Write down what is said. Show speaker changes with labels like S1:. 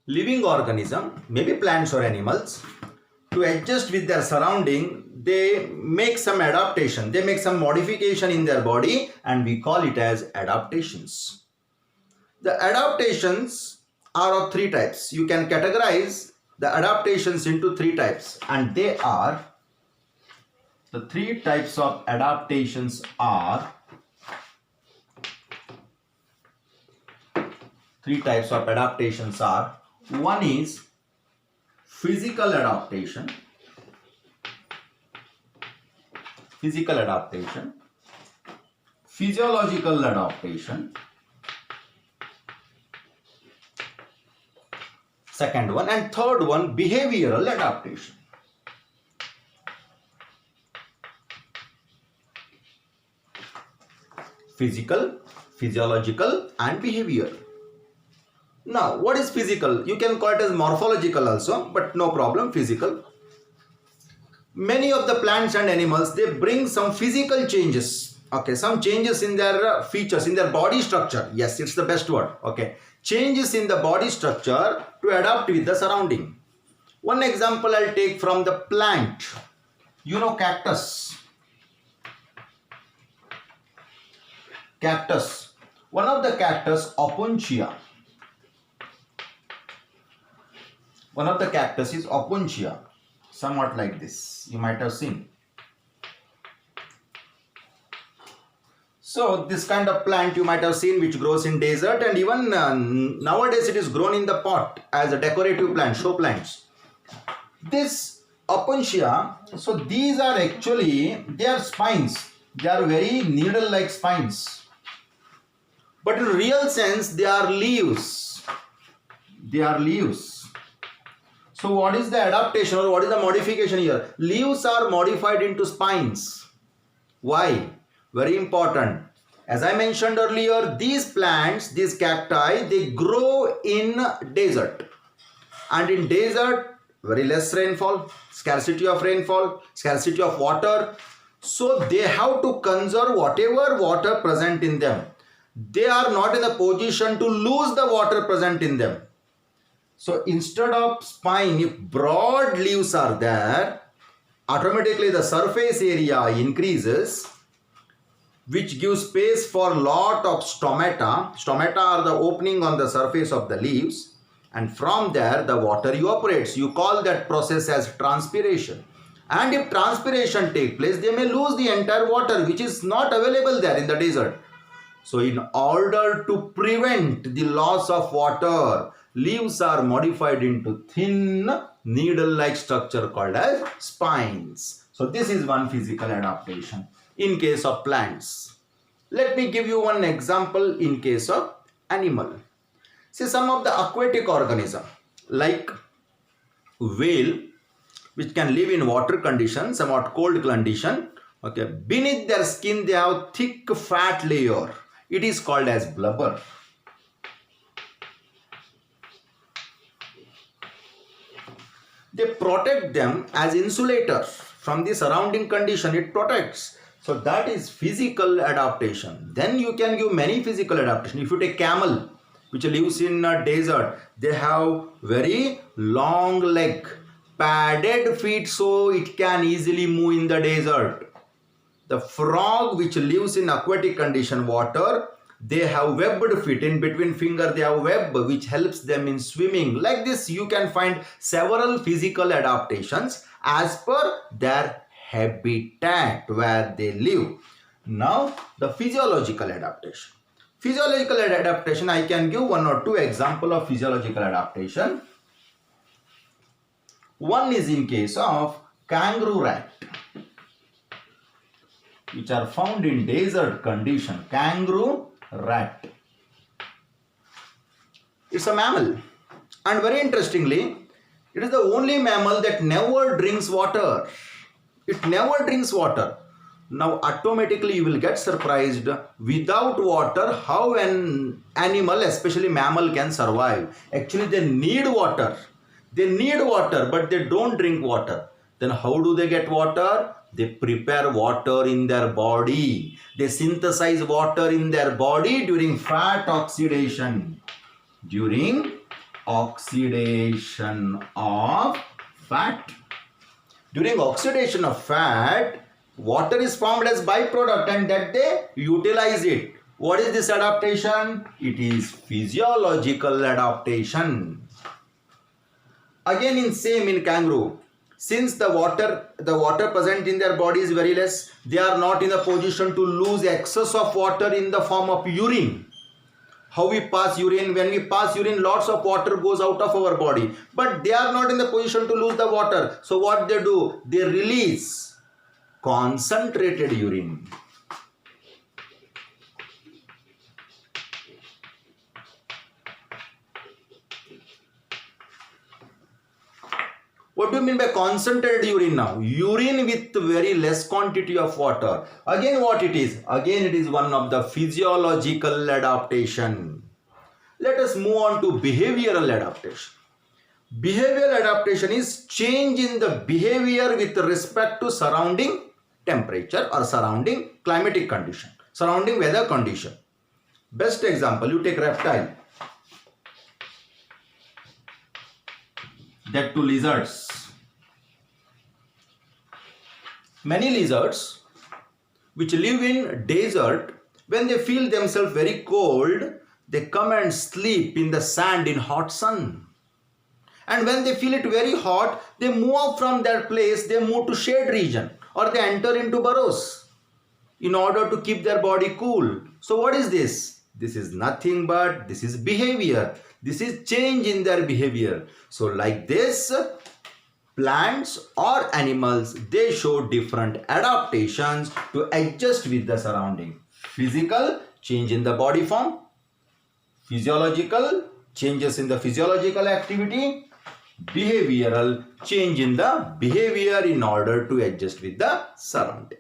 S1: living organism, maybe plants or animals, to adjust with their surrounding, they make some adaptation, they make some modification in their body, and we call it as adaptations. The adaptations are of three types. You can categorize the adaptations into three types, and they are the three types of adaptations are one is physical adaptation, physiological adaptation, second one, and third one behavioral adaptation. Physical, physiological, and behavioral. Now, what is physical? You can call it as morphological also, but no problem, physical. Many of the plants and animals, they bring some physical changes. Okay, some changes in their features, in their body structure. Yes, it's the best word. Okay, changes in the body structure to adapt with the surrounding. One example I'll take from the plant. You know cactus. Cactus. One of the cactus, Opuntia. One of the cactus is Opuntia, somewhat like this. You might have seen. So this kind of plant you might have seen, which grows in desert, and even nowadays it is grown in the pot as a decorative plant, show plants. This Opuntia, so these are actually, they are spines. They are very needle-like spines. But in real sense, they are leaves. They are leaves. So what is the adaptation or what is the modification here? Leaves are modified into spines. Why? Very important. As I mentioned earlier, these plants, these cacti, they grow in desert. And in desert, very less rainfall, scarcity of rainfall, scarcity of water. So they have to conserve whatever water present in them. They are not in a position to lose the water present in them. So instead of spine, if broad leaves are there, automatically the surface area increases, which gives space for lot of stomata. Stomata are the opening on the surface of the leaves, and from there the water evaporates. You call that process as transpiration. And if transpiration takes place, they may lose the entire water which is not available there in the desert. So in order to prevent the loss of water, leaves are modified into thin needle-like structure called as spines. So this is one physical adaptation in case of plants. Let me give you one example in case of animal. See, some of the aquatic organisms like whale, which can live in water condition, somewhat cold condition. Okay, beneath their skin they have thick fat layer. It is called as blubber. They protect them as insulators from the surrounding condition. It protects. So that is physical adaptation. Then you can give many physical adaptation. If you take camel, which lives in a desert, they have very long leg, padded feet, so it can easily move in the desert. The frog, which lives in aquatic condition water, they have webbed feet. In between finger they have web which helps them in swimming. Like this you can find several physical adaptations as per their habitat where they live. Now the physiological adaptation. Physiological adaptation, I can give one or two examples of physiological adaptation. One is in case of kangaroo rat, which are found in desert condition. Kangaroo rat. It's a mammal, and very interestingly, it is the only mammal that never drinks water. It never drinks water. Now automatically you will get surprised, without water how an animal, especially mammal, can survive. Actually they need water. They need water, but they don't drink water. Then how do they get water? They prepare water in their body. They synthesize water in their body during fat oxidation. During Oxidation of fat. During oxidation of fat, water is formed as byproduct and that they utilize it. What is this adaptation? It is physiological adaptation. Again in kangaroo, since the water present in their body is very less, they are not in a position to lose excess of water in the form of urine. How we pass urine? When we pass urine, lots of water goes out of our body. But they are not in the position to lose the water. So what they do? They release concentrated urine. What do you mean by concentrated urine now? Urine with very less quantity of water. Again what it is? Again it is one of the physiological adaptation. Let us move on to behavioral adaptation. Behavioral adaptation is change in the behavior with respect to surrounding temperature or surrounding climatic condition, surrounding weather condition. Best example, you take reptile. That too lizards. Many lizards which live in desert, when they feel themselves very cold, they come and sleep in the sand in hot sun. And when they feel it very hot, they move up from that place, they move to shade region or they enter into burrows in order to keep their body cool. So what is this? This is nothing but this is behavior. This is change in their behavior. So like this, plants or animals, they show different adaptations to adjust with the surrounding. Physical, change in the body form. Physiological, changes in the physiological activity. Behavioral, change in the behavior in order to adjust with the surrounding.